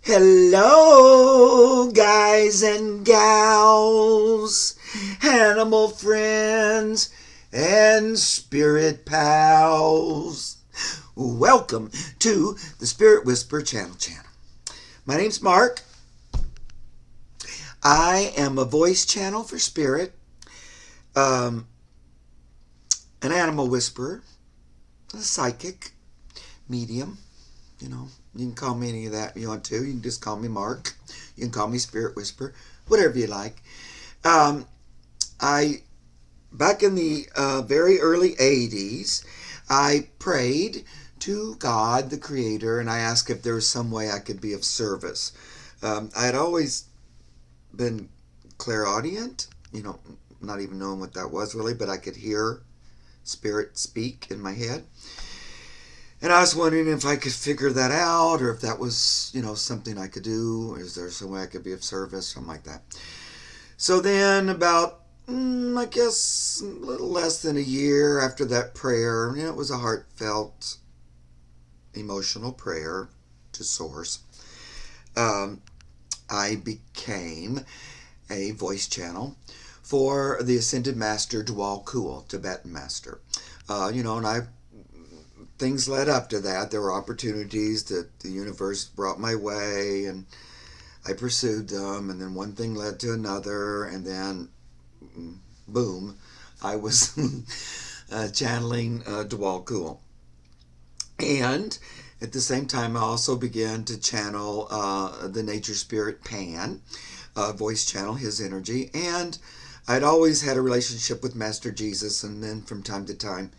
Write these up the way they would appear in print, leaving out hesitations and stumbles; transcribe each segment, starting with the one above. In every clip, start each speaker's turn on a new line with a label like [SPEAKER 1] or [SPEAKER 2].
[SPEAKER 1] Hello, guys and gals, animal friends, and spirit pals. Welcome to the Spirit Whisper Channel. My name's Mark. I am a voice channel for spirit, an animal whisperer, a psychic, medium. You can call me any of that if you want to. You can just call me Mark. You can call me Spirit Whisper, whatever you like. I back in the very early 80s, I prayed to God, the Creator, and I asked if there was some way I could be of service. I had always been clairaudient, not even knowing what that was really, but I could hear spirit speak in my head. And I was wondering if I could figure that out, or if that was, something I could do, or is there some way I could be of service, something like that. So then about, I guess, a little less than a year after that prayer, it was a heartfelt, emotional prayer to Source, I became a voice channel for the Ascended Master Djwhal Khul, Tibetan Master. And things led up to that. There were opportunities that the universe brought my way, and I pursued them, and then one thing led to another, and then, boom, I was channeling Djwhal Khul. And at the same time, I also began to channel the nature spirit Pan, voice channel his energy, and I'd always had a relationship with Master Jesus, and then from time to time,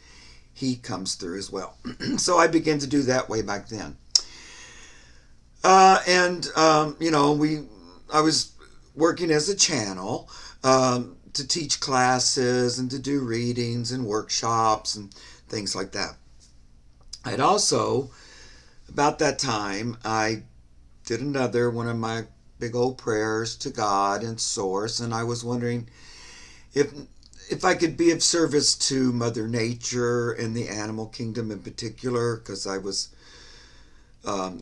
[SPEAKER 1] he comes through as well. So I began to do that way back then. I was working as a channel to teach classes and to do readings and workshops and things like that. I'd also, about that time, I did another one of my big old prayers to God and Source, and I was wondering if I could be of service to Mother Nature and the animal kingdom in particular, because I was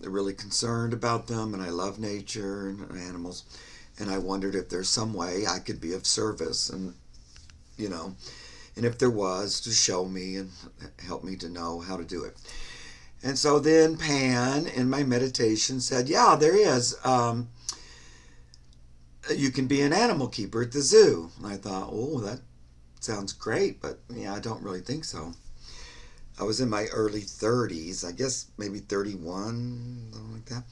[SPEAKER 1] really concerned about them, and I love nature and animals, and I wondered if there's some way I could be of service, and if there was, to show me and help me to know how to do it. And so then Pan, in my meditation, said, yeah, there is. You can be an animal keeper at the zoo. And I thought, oh, that sounds great, but I don't really think so. I was in my early 30s, I guess maybe 31, something like that,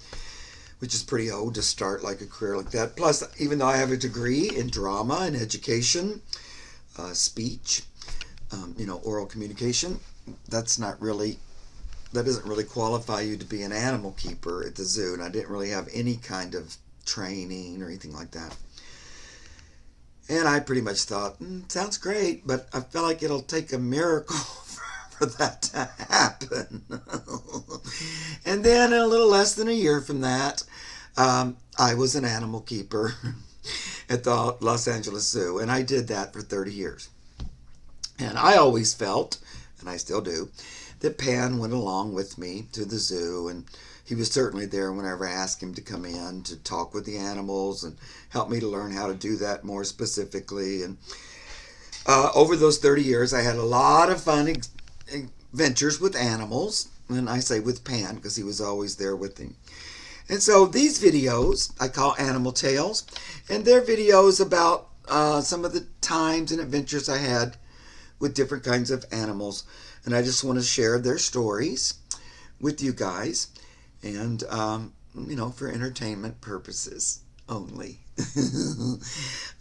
[SPEAKER 1] which is pretty old to start like a career like that. Plus, even though I have a degree in drama and education, speech, oral communication, that doesn't really qualify you to be an animal keeper at the zoo, and I didn't really have any kind of training or anything like that. And I pretty much thought, sounds great, but I feel like it'll take a miracle for that to happen. And then a little less than a year from that, I was an animal keeper at the Los Angeles Zoo, and I did that for 30 years. And I always felt, and I still do, that Pan went along with me to the zoo, and he was certainly there whenever I asked him to come in to talk with the animals and help me to learn how to do that more specifically. And over those 30 years, I had a lot of fun adventures with animals, and I say with Pan because he was always there with him. And so these videos I call Animal Tales, and they're videos about some of the times and adventures I had with different kinds of animals. And I just want to share their stories with you guys, and for entertainment purposes only.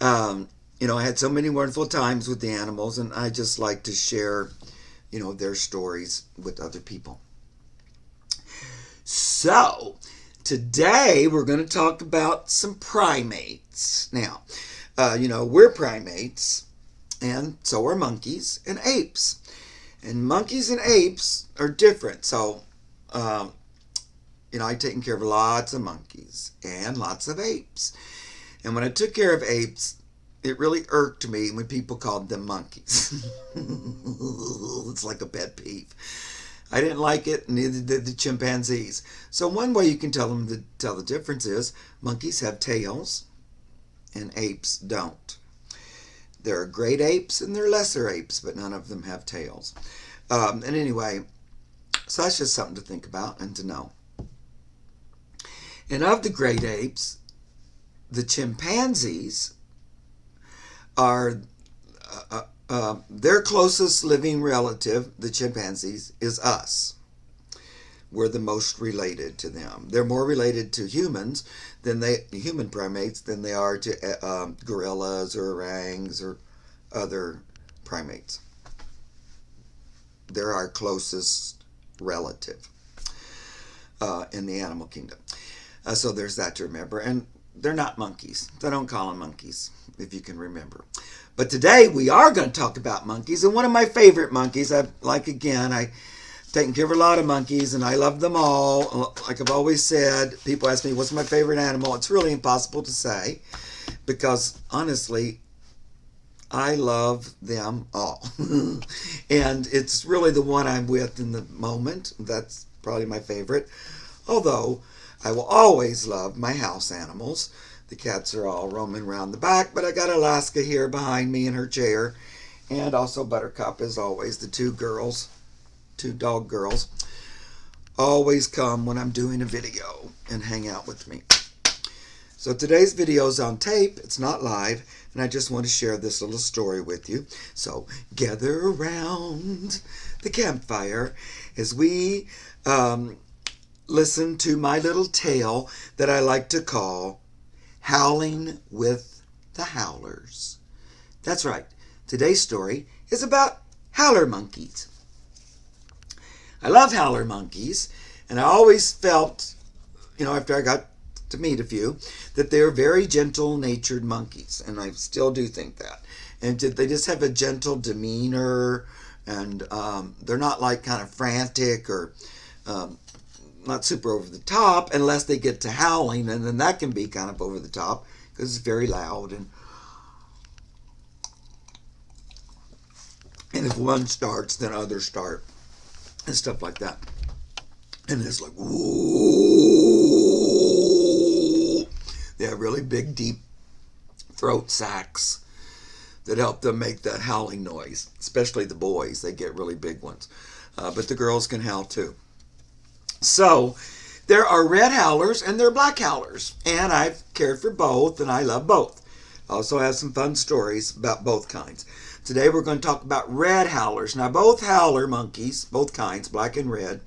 [SPEAKER 1] I had so many wonderful times with the animals, and I just like to share their stories with other people. So today we're going to talk about some primates. Now, we're primates, and so are monkeys and apes. And monkeys and apes are different. So, I've taken care of lots of monkeys and lots of apes. And when I took care of apes, it really irked me when people called them monkeys. It's like a pet peeve. I didn't like it, neither did the chimpanzees. So one way you can tell the difference is monkeys have tails and apes don't. There are great apes and there are lesser apes, but none of them have tails. And anyway, so that's just something to think about and to know. And of the great apes, the chimpanzees are their closest living relative, the chimpanzees, is us. We're the most related to them. They're more related to humans human primates than they are to gorillas or orangs or other primates. They're our closest relative in the animal kingdom. So there's that to remember. And they're not monkeys. They don't call them monkeys, if you can remember. But today we are going to talk about monkeys. And one of my favorite monkeys, I've taken care of a lot of monkeys and I love them all. Like I've always said, people ask me, what's my favorite animal? It's really impossible to say because honestly, I love them all. And it's really the one I'm with in the moment. That's probably my favorite. Although I will always love my house animals. The cats are all roaming around the back, but I got Alaska here behind me in her chair. And also Buttercup, as always, the two dog girls, always come when I'm doing a video and hang out with me. So today's video is on tape. It's not live. And I just want to share this little story with you. So gather around the campfire as we listen to my little tale that I like to call Howling with the Howlers. That's right. Today's story is about howler monkeys. I love howler monkeys, and I always felt, after I got to meet a few, that they're very gentle-natured monkeys, and I still do think that. And they just have a gentle demeanor, and they're not like kind of frantic or not super over the top unless they get to howling, and then that can be kind of over the top because it's very loud. And if one starts, then others start and stuff like that. And it's like, whoa. They have really big, deep throat sacs that help them make that howling noise, especially the boys. They get really big ones. But the girls can howl too. So there are red howlers and there are black howlers. And I've cared for both and I love both. I also have some fun stories about both kinds. Today we're going to talk about red howlers. Now both howler monkeys, both kinds, black and red,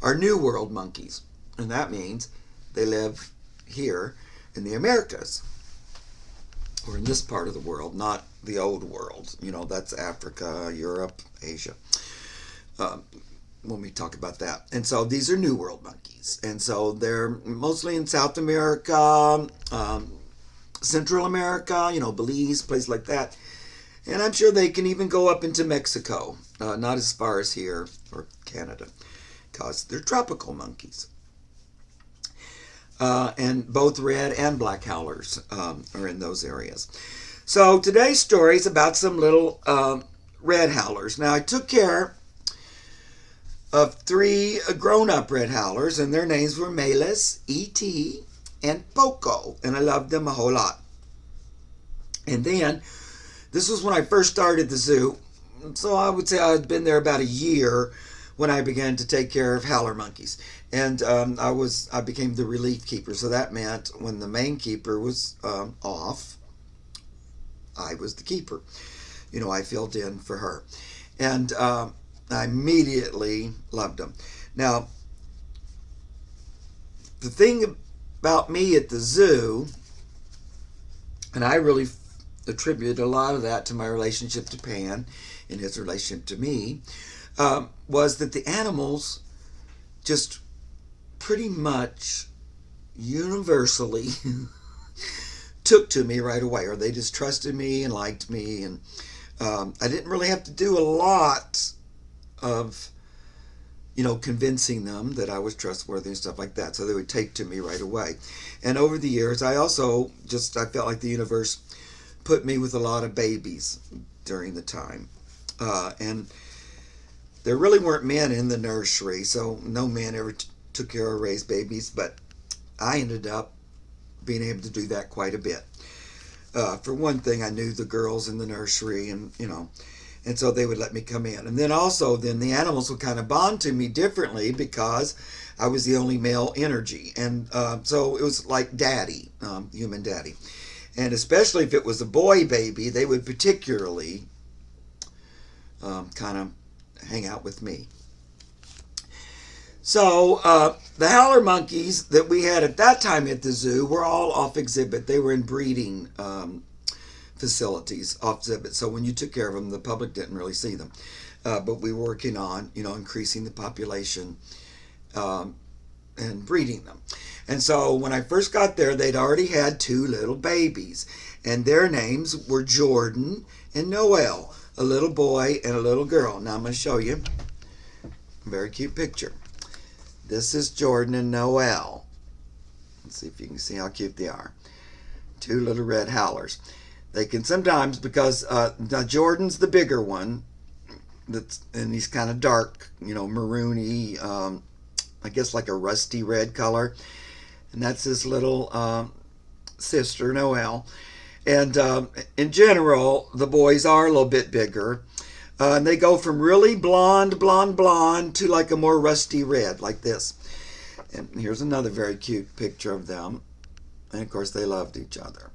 [SPEAKER 1] are New World monkeys. And that means they live here in the Americas. Or in this part of the world, not the old world. That's Africa, Europe, Asia. When we talk about that. And so these are New World monkeys. And so they're mostly in South America, Central America, Belize, places like that. And I'm sure they can even go up into Mexico, not as far as here or Canada, because they're tropical monkeys. And both red and black howlers are in those areas. So today's story is about some little red howlers. Now I took care of 3 grown-up red howlers, and their names were Melis, E.T., and Poco, and I loved them a whole lot. And then, this was when I first started the zoo, so I would say I had been there about a year when I began to take care of howler monkeys. And I became the relief keeper, so that meant when the main keeper was off, I was the keeper. I filled in for her. And I immediately loved them. Now, the thing about me at the zoo, and I really attribute a lot of that to my relationship to Pan and his relationship to me, was that the animals just pretty much universally took to me right away, or they just trusted me and liked me, and I didn't really have to do a lot of convincing them that I was trustworthy and stuff like that. So they would take to me right away. And over the years, I felt like the universe put me with a lot of babies during the time. And there really weren't men in the nursery, so no men ever took care or raised babies, but I ended up being able to do that quite a bit. For one thing, I knew the girls in the nursery, and so they would let me come in. And then also, then the animals would kind of bond to me differently because I was the only male energy. And so it was like daddy, human daddy. And especially if it was a boy baby, they would particularly kind of hang out with me. So the howler monkeys that we had at that time at the zoo were all off exhibit. They were in breeding facilities off exhibit. So when you took care of them, the public didn't really see them. But we were working on, increasing the population and breeding them. And so when I first got there, they'd already had 2 little babies. And their names were Jordan and Noel, a little boy and a little girl. Now I'm going to show you a very cute picture. This is Jordan and Noel. Let's see if you can see how cute they are. 2 little red howlers. They can sometimes, because now Jordan's the bigger one, and he's kind of dark, maroony, I guess like a rusty red color. And that's his little sister, Noel. And in general, the boys are a little bit bigger. And they go from really blonde to like a more rusty red, like this. And here's another very cute picture of them. And of course, they loved each other.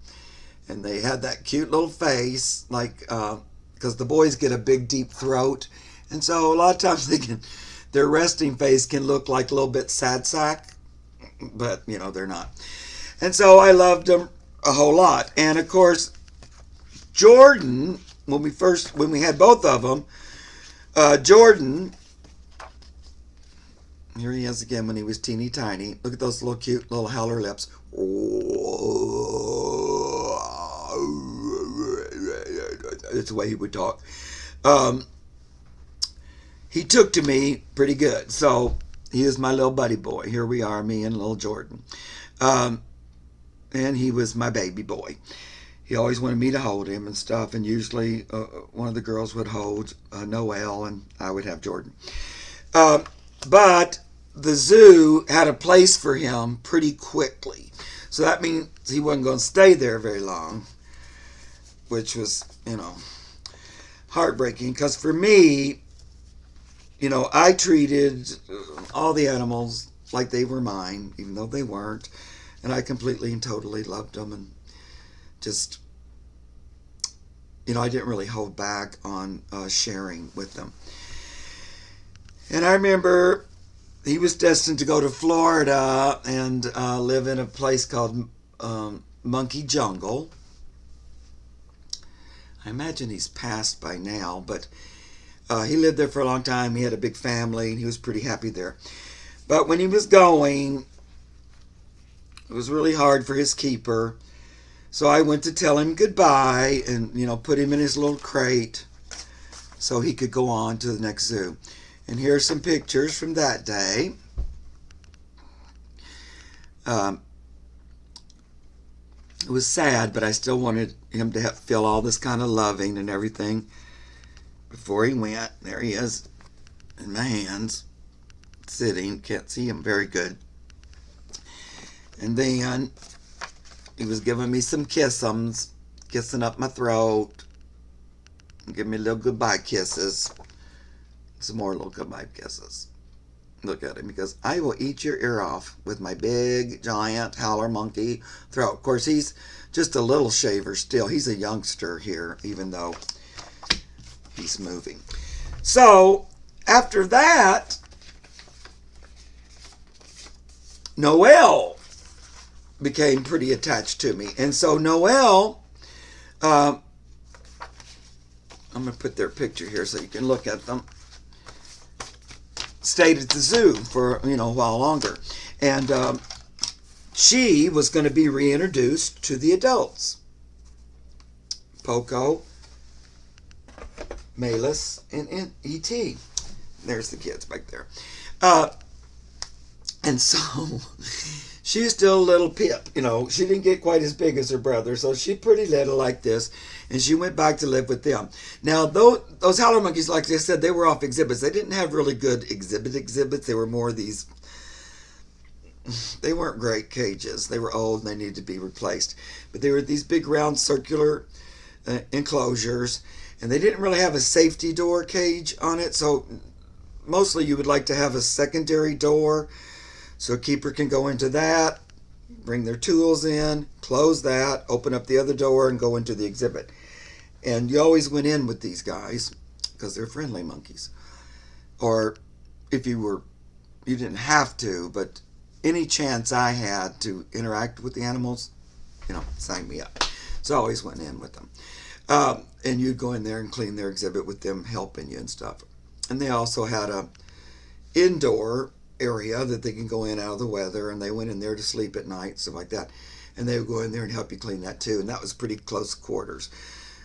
[SPEAKER 1] And they had that cute little face, like, because the boys get a big, deep throat. And so a lot of times their resting face can look like a little bit sad sack. But, they're not. And so I loved them a whole lot. And of course, Jordan, when we had both of them, Jordan, here he is again when he was teeny tiny. Look at those little cute little howler lips. That's the way he would talk. He took to me pretty good. So he is my little buddy boy. Here we are, me and little Jordan. And he was my baby boy. He always wanted me to hold him and stuff, and usually one of the girls would hold Noel, and I would have Jordan. But the zoo had a place for him pretty quickly. So that means he wasn't going to stay there very long, which was, heartbreaking. Because for me, I treated all the animals like they were mine, even though they weren't. And I completely and totally loved them, and just, I didn't really hold back on sharing with them. And I remember he was destined to go to Florida and live in a place called Monkey Jungle. I imagine he's passed by now, but he lived there for a long time. He had a big family, and he was pretty happy there. But when he was going, it was really hard for his keeper. So I went to tell him goodbye and, put him in his little crate so he could go on to the next zoo. And here are some pictures from that day. It was sad, but I still wanted him to feel all this kind of loving and everything before he went. There he is in my hands, sitting. Can't see him very good. And then he was giving me some kissums, kissing up my throat, and giving me little goodbye kisses. Some more little goodbye kisses. Look at him. He goes, "I will eat your ear off with my big, giant howler monkey throat." Of course, he's just a little shaver still. He's a youngster here, even though he's moving. So, after that, Noel became pretty attached to me. And so Noel, I'm going to put their picture here so you can look at them, stayed at the zoo for, a while longer. And she was going to be reintroduced to the adults. Poco, Malus, and E.T. There's the kids back there. And so she's still a little Pip. She didn't get quite as big as her brother, so she's pretty little like this. And she went back to live with them. Now, those howler monkeys, like I said, they were off exhibits. They didn't have really good exhibits. They were more these. They weren't great cages. They were old and they needed to be replaced. But they were these big round circular enclosures, and they didn't really have a safety door cage on it. So mostly you would like to have a secondary door so a keeper can go into that, bring their tools in, close that, open up the other door, and go into the exhibit. And you always went in with these guys because they're friendly monkeys. Or if you didn't have to, but any chance I had to interact with the animals, sign me up. So I always went in with them. And you'd go in there and clean their exhibit with them helping you and stuff. And they also had a indoor area that they can go in out of the weather, and they went in there to sleep at night, stuff like that. And they would go in there and help you clean that too. And that was pretty close quarters.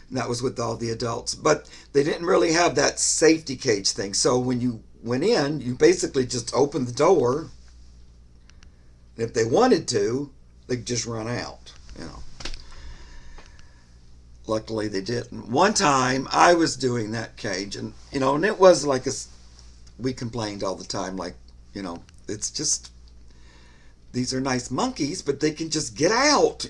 [SPEAKER 1] And that was with all the adults. But they didn't really have that safety cage thing. So when you went in, you basically just opened the door. And if they wanted to, they could just run out, Luckily they didn't. One time I was doing that cage, and and it was like we complained all the time, like, it's just, these are nice monkeys, but they can just get out,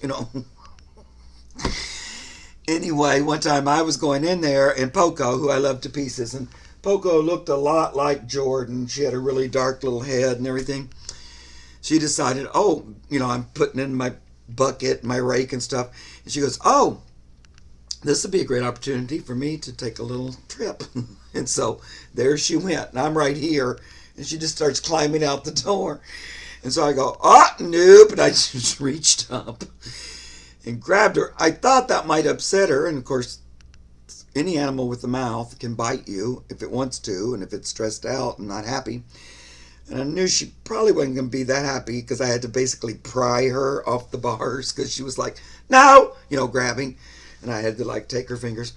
[SPEAKER 1] Anyway, one time I was going in there, and Poco, who I love to pieces, and Poco looked a lot like Jordan. She had a really dark little head and everything. She decided, I'm putting in my bucket, my rake and stuff. And she goes, this would be a great opportunity for me to take a little trip. And so there she went. And I'm right here. And she just starts climbing out the door. And so I go, nope. And I just reached up and grabbed her. I thought that might upset her. And of course, any animal with a mouth can bite you if it wants to, and if it's stressed out and not happy. And I knew she probably wasn't going to be that happy because I had to basically pry her off the bars because she was like, no, grabbing. And I had to take her fingers.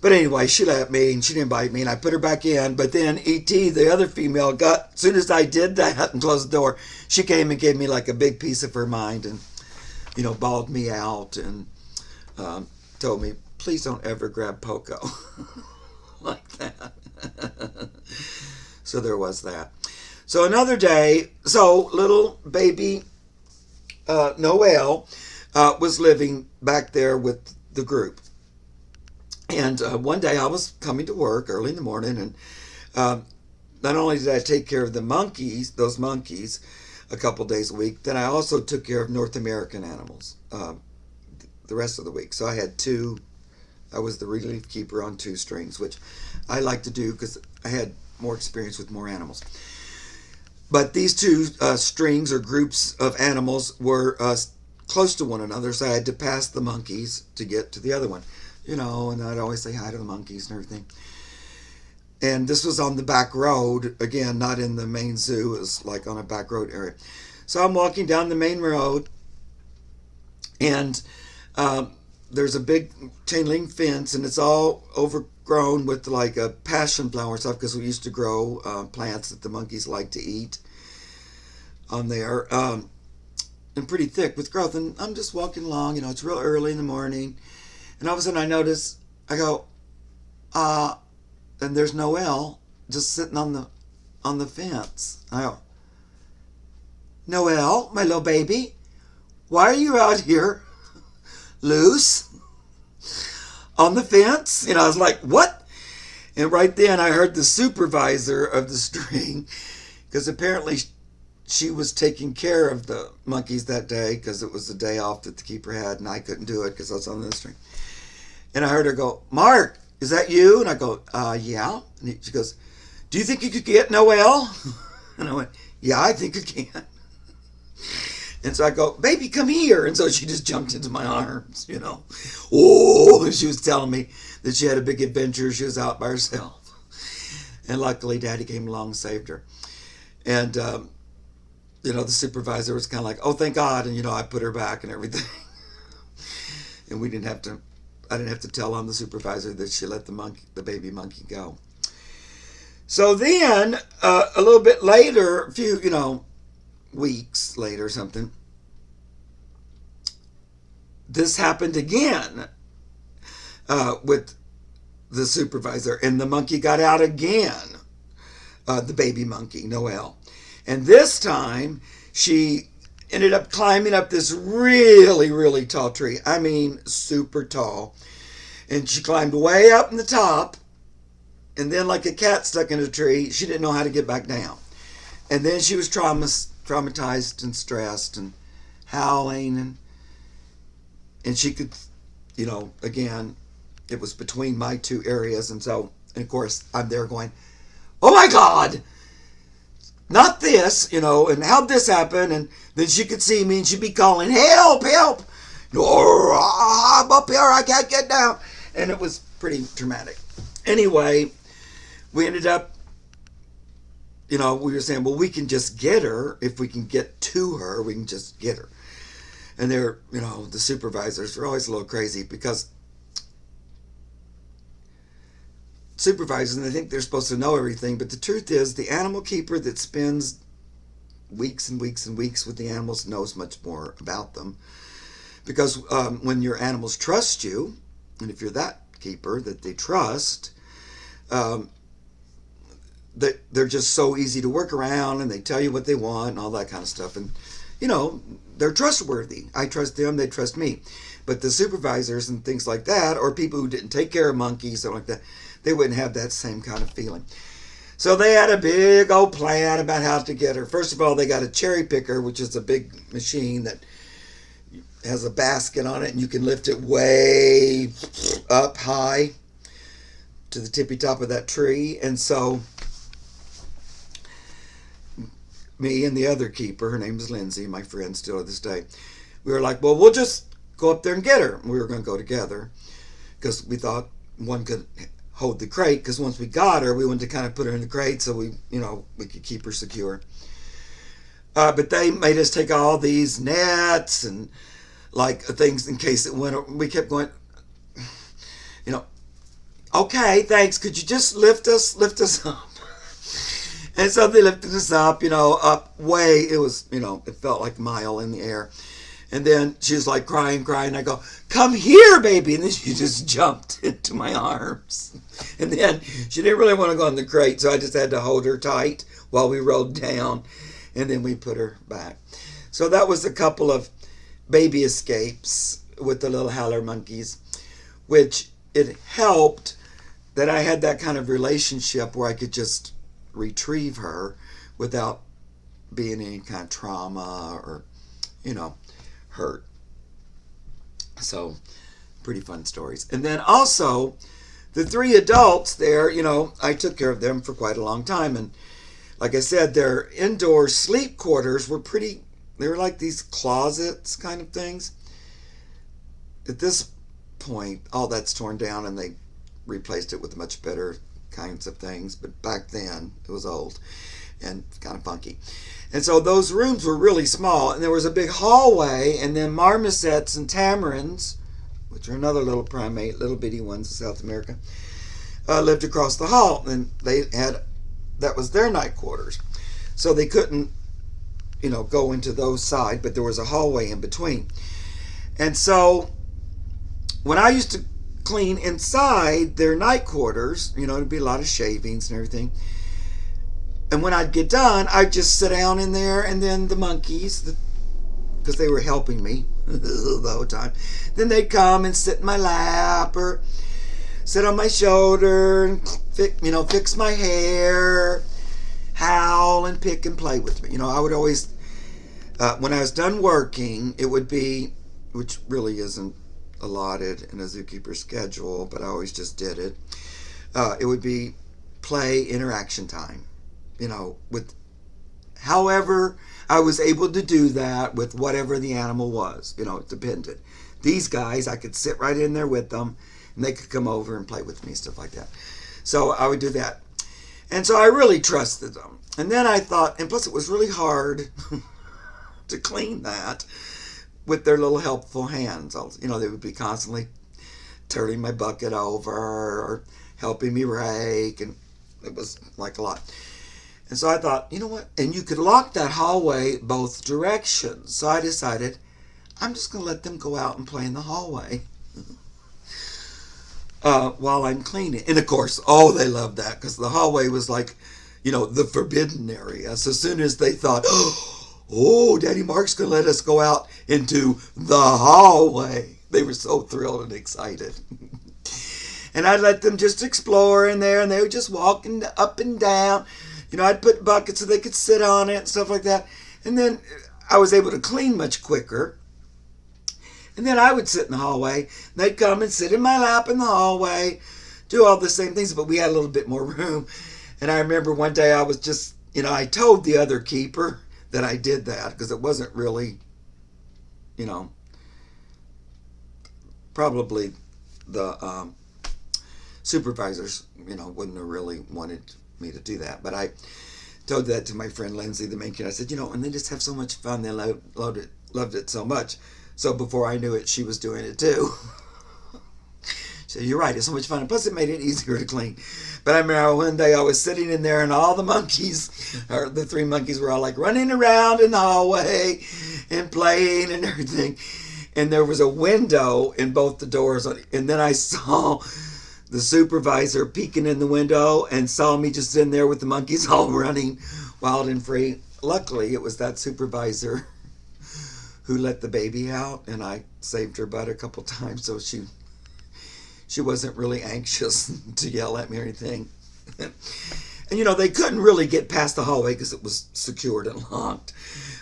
[SPEAKER 1] But anyway, she let me and she didn't bite me, and I put her back in. But then E.T., the other female, as soon as I did that and closed the door, she came and gave me a big piece of her mind and, bawled me out and told me, please don't ever grab Poco like that. So there was that. So another day, little baby Noelle was living back there with the group. And one day I was coming to work early in the morning, and not only did I take care of those monkeys, a couple days a week, then I also took care of North American animals the rest of the week. So I had I was the relief keeper on 2 strings, which I like to do because I had more experience with more animals. But these 2 strings or groups of animals were close to one another, so I had to pass the monkeys to get to the other one. And I'd always say hi to the monkeys and everything. And this was on the back road, again, not in the main zoo, it was on a back road area. So I'm walking down the main road, and there's a big chain link fence, and it's all overgrown with a passion flower stuff, because we used to grow plants that the monkeys like to eat on there, and pretty thick with growth. And I'm just walking along, it's real early in the morning, and all of a sudden I go, and there's Noelle just sitting on the fence. I go, Noelle, my little baby, why are you out here loose on the fence? I was like, what? And right then I heard the supervisor of the string, because apparently she was taking care of the monkeys that day because it was the day off that the keeper had, and I couldn't do it because I was on the string. And I heard her go, Mark, is that you? And I go, yeah. And she goes, do you think you could get Noelle? And I went, yeah, I think I can. And so I go, baby, come here. And so she just jumped into my arms, Oh, and she was telling me that she had a big adventure. She was out by herself. And luckily, Daddy came along and saved her. And, the supervisor was kind of like, oh, thank God. And, I put her back and everything. And I didn't have to tell on the supervisor that she let the baby monkey go. So then, a little bit later, weeks later or something, this happened again with the supervisor, and the monkey got out again, the baby monkey, Noelle. And this time, she ended up climbing up this really, really tall tree. I mean, super tall. And she climbed way up in the top, and then, like a cat stuck in a tree, she didn't know how to get back down. And then she was traumatized and stressed and howling, and she could, again, it was between my two areas, and so, and of course, I'm there going, oh my God, not this, and how'd this happen? And then she could see me, and she'd be calling, help, help. Oh, I'm up here, I can't get down. And it was pretty traumatic. Anyway, we ended up, we were saying, well, we can just get her. If we can get to her, we can just get her. And they're, the supervisors are always a little crazy because supervisors, and they think they're supposed to know everything, but the truth is the animal keeper that spends weeks and weeks and weeks with the animals knows much more about them. Because when your animals trust you, and if you're that keeper that they trust, they're just so easy to work around, and they tell you what they want and all that kind of stuff. And, they're trustworthy. I trust them, they trust me. But the supervisors and things like that, or people who didn't take care of monkeys, something like that, they wouldn't have that same kind of feeling. So they had a big old plan about how to get her. First of all, they got a cherry picker, which is a big machine that has a basket on it, and you can lift it way up high to the tippy top of that tree. And so me and the other keeper, her name is Lindsay, my friend still to this day, we were like, well, we'll just go up there and get her. We were going to go together because we thought one could hold the crate, because once we got her, we wanted to kind of put her in the crate so we could keep her secure. But they made us take all these nets and like things in case it went. We kept going, okay, thanks. Could you just lift us up? And so they lifted us up, up way. It was, it felt like a mile in the air. And then she was like crying. I go, come here, baby. And then she just jumped into my arms. And then she didn't really want to go in the crate, so I just had to hold her tight while we rolled down. And then we put her back. So that was a couple of baby escapes with the little howler monkeys, which it helped that I had that kind of relationship where I could just retrieve her without being any kind of trauma or, hurt. So, pretty fun stories. And then also, the three adults there, I took care of them for quite a long time. And like I said, their indoor sleep quarters were they were like these closets kind of things. At this point, all that's torn down and they replaced it with much better kinds of things. But back then, it was old and kind of funky. And so those rooms were really small, and there was a big hallway, and then marmosets and tamarins, which are another little primate, little bitty ones in South America, lived across the hall, and that was their night quarters. So they couldn't, go into those side, but there was a hallway in between. And so when I used to clean inside their night quarters, it'd be a lot of shavings and everything. And when I'd get done, I'd just sit down in there, and then the monkeys, because they were helping me the whole time, then they'd come and sit in my lap or sit on my shoulder and fix my hair, howl and pick and play with me. I would always, when I was done working, it would be, which really isn't allotted in a zookeeper schedule, but I always just did it. It would be play interaction time. With however I was able to do that with whatever the animal was, it depended. These guys, I could sit right in there with them, and they could come over and play with me, stuff like that. So I would do that. And so I really trusted them. And then I thought, and plus it was really hard to clean that with their little helpful hands. They would be constantly turning my bucket over or helping me rake, and it was like a lot. And so I thought, you know what? And you could lock that hallway both directions. So I decided I'm just going to let them go out and play in the hallway while I'm cleaning. And of course, oh, they loved that because the hallway was like, the forbidden area. So as soon as they thought, oh, Daddy Mark's going to let us go out into the hallway, they were so thrilled and excited. And I'd let them just explore in there, and they would just walk up and down. I'd put buckets so they could sit on it and stuff like that. And then I was able to clean much quicker. And then I would sit in the hallway. And they'd come and sit in my lap in the hallway, do all the same things, but we had a little bit more room. And I remember one day I was just, I told the other keeper that I did that because it wasn't really, probably the supervisors, wouldn't have really wanted me to do that. But I told that to my friend Lindsay, the main kid. I said, and they just have so much fun. They loved it so much. So before I knew it, she was doing it too. So you're right, it's so much fun. And plus it made it easier to clean. But I remember one day I was sitting in there and all the monkeys, or the 3 monkeys, were all like running around in the hallway and playing and everything. And there was a window in both the doors. And then I saw the supervisor peeking in the window and saw me just in there with the monkeys all running wild and free. Luckily, it was that supervisor who let the baby out, and I saved her butt a couple times, so she wasn't really anxious to yell at me or anything. And they couldn't really get past the hallway because it was secured and locked.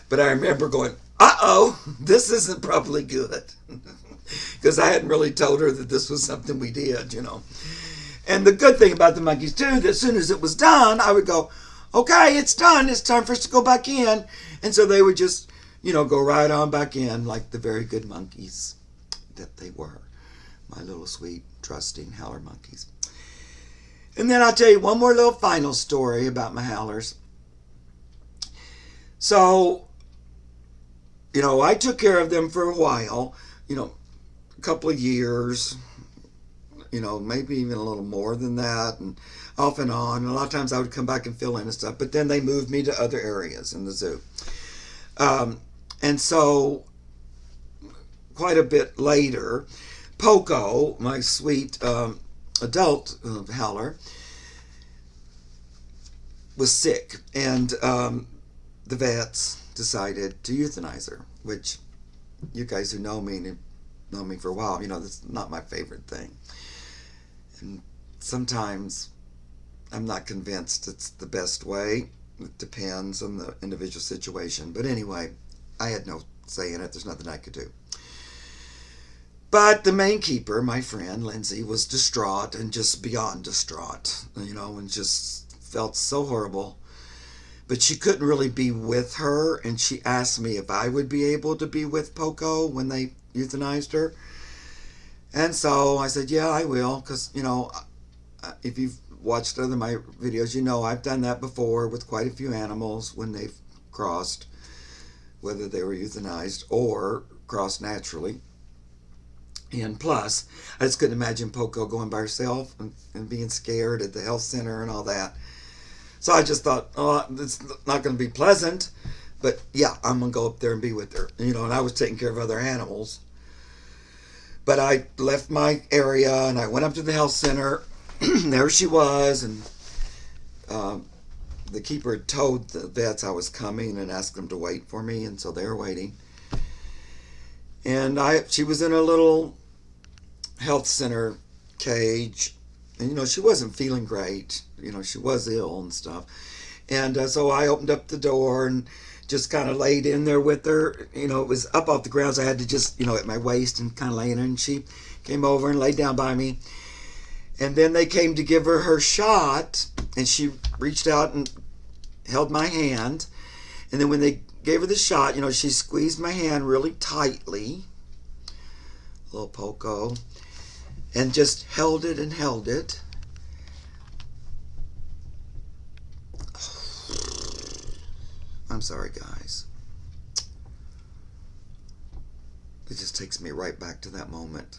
[SPEAKER 1] But I remember going, uh-oh, this isn't probably good. Because I hadn't really told her that this was something we did, And the good thing about the monkeys, too, that as soon as it was done, I would go, okay, it's done. It's time for us to go back in. And so they would just, go right on back in like the very good monkeys that they were. My little sweet, trusting howler monkeys. And then I'll tell you one more little final story about my howlers. So, I took care of them for a while, a couple of years, maybe even a little more than that, and off and on. And a lot of times I would come back and fill in and stuff, but then they moved me to other areas in the zoo. And so, quite a bit later, Poco, my sweet adult howler, was sick, and the vets decided to euthanize her, which you guys who know me and have known me for a while, that's not my favorite thing. And sometimes I'm not convinced it's the best way. It depends on the individual situation. But anyway, I had no say in it. There's nothing I could do. But the main keeper, my friend Lindsay, was distraught and just beyond distraught, and just felt so horrible. But she couldn't really be with her, and she asked me if I would be able to be with Poco when they euthanized her. And so I said, yeah, I will, because, if you've watched other of my videos, I've done that before with quite a few animals when they've crossed, whether they were euthanized or crossed naturally. And plus, I just couldn't imagine Poco going by herself and being scared at the health center and all that. So I just thought, oh, it's not going to be pleasant, but yeah, I'm going to go up there and be with her. And I was taking care of other animals. But I left my area and I went up to the health center. There she was, and the keeper had told the vets I was coming and asked them to wait for me, and so they were waiting. And she was in a little health center cage, and she wasn't feeling great. She was ill and stuff. And so I opened up the door and just kind of laid in there with her. It was up off the ground, so I had to just, at my waist and kind of lay in her. And she came over and laid down by me. And then they came to give her her shot, and she reached out and held my hand. And then when they gave her the shot, she squeezed my hand really tightly, little Poco, and just held it and held it. I'm sorry, guys. It just takes me right back to that moment.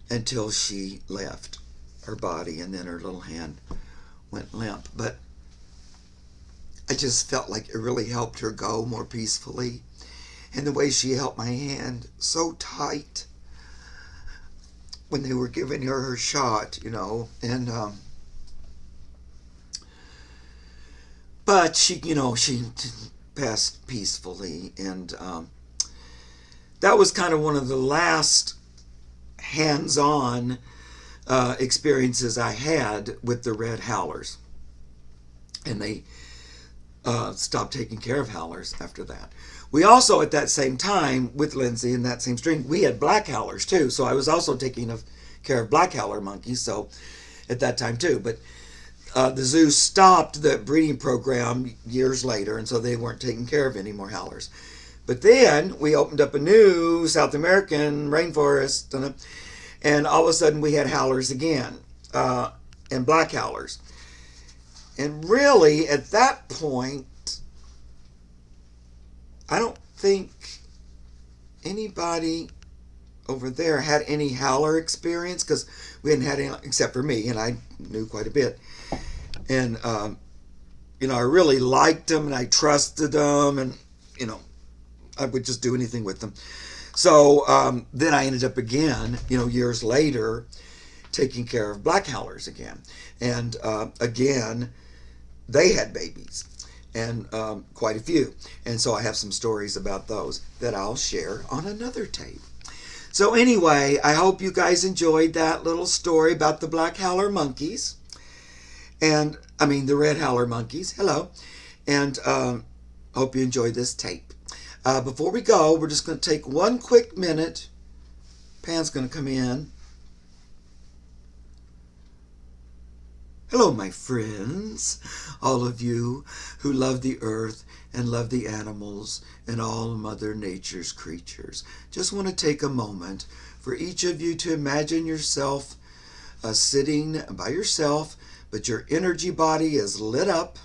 [SPEAKER 1] Until she left her body, and then her little hand went limp. But I just felt like it really helped her go more peacefully. And the way she held my hand so tight when they were giving her shot, and but she passed peacefully, and that was kind of one of the last hands-on experiences I had with the Red Howlers, and they stopped taking care of Howlers after that. We also, at that same time, with Lindsay in that same string, we had Black Howlers too. So I was also taking care of Black Howler Monkeys. So at that time too, but the zoo stopped the breeding program years later, and so they weren't taking care of any more Howlers. But then we opened up a new South American rainforest, and all of a sudden we had Howlers again, and Black Howlers. And really, at that point, I don't think anybody over there had any Howler experience, because we hadn't had any, except for me, and I knew quite a bit. And, I really liked them, and I trusted them, and, I would just do anything with them. So then I ended up again, years later, taking care of Black Howlers again. And again, they had babies, and quite a few. And so I have some stories about those that I'll share on another tape. So anyway, I hope you guys enjoyed that little story about the Black Howler Monkeys. And, the Red Howler Monkeys. Hello. And hope you enjoyed this tape. Before we go, we're just going to take one quick minute. Pan's going to come in. Hello, my friends, all of you who love the earth and love the animals and all Mother Nature's creatures. Just want to take a moment for each of you to imagine yourself sitting by yourself, but your energy body is lit up.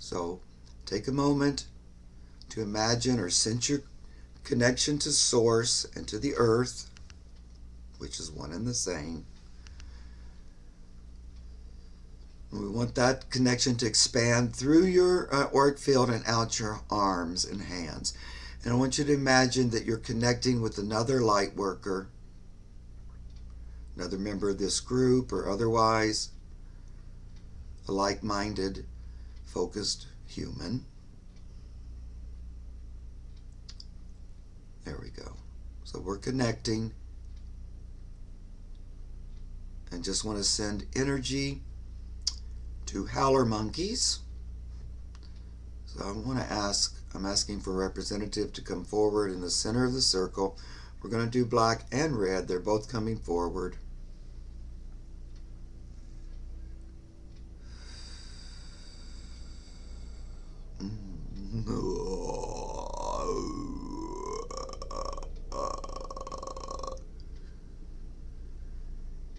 [SPEAKER 1] So take a moment to imagine or sense your connection to Source and to the earth, which is one and the same. We want that connection to expand through your auric field and out your arms and hands. And I want you to imagine that you're connecting with another light worker, another member of this group or otherwise, a like-minded, focused human. There we go. So we're connecting, and just want to send energy to Howler Monkeys. So I'm asking for a representative to come forward in the center of the circle. We're going to do black and red. They're both coming forward.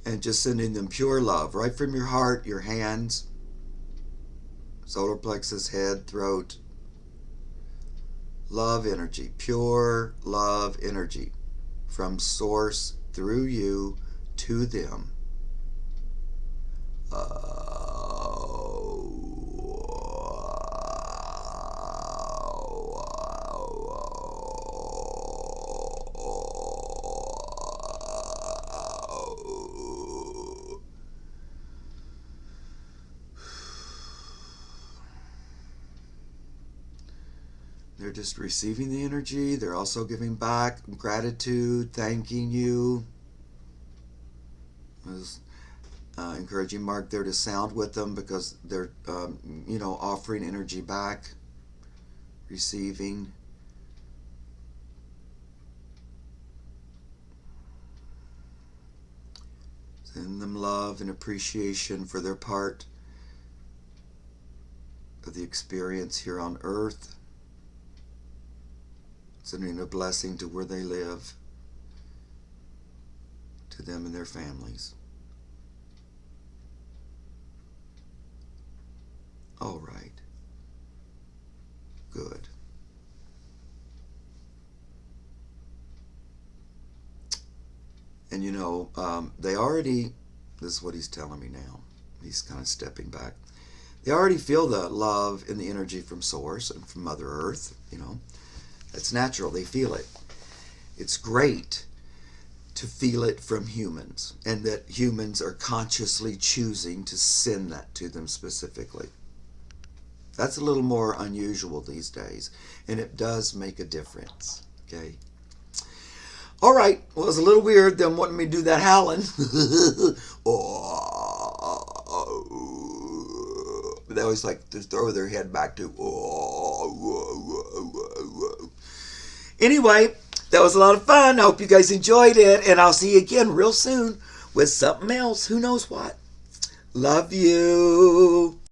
[SPEAKER 1] And just sending them pure love right from your heart, your hands, solar plexus, head, throat. Love energy, pure love energy from Source through you to them. They're just receiving the energy. They're also giving back gratitude, thanking you. I was encouraging Mark there to sound with them, because they're, offering energy back, receiving. Send them love and appreciation for their part of the experience here on Earth. Sending a blessing to where they live, to them and their families. All right. Good. And they already, this is what he's telling me now. He's kind of stepping back. They already feel the love and the energy from Source and from Mother Earth. It's natural. They feel it. It's great to feel it from humans, and that humans are consciously choosing to send that to them specifically. That's a little more unusual these days, and it does make a difference. Okay. All right. Well, it was a little weird them wanting me to do that howling. They always like to throw their head back to. Anyway, that was a lot of fun. I hope you guys enjoyed it, and I'll see you again real soon with something else. Who knows what? Love you.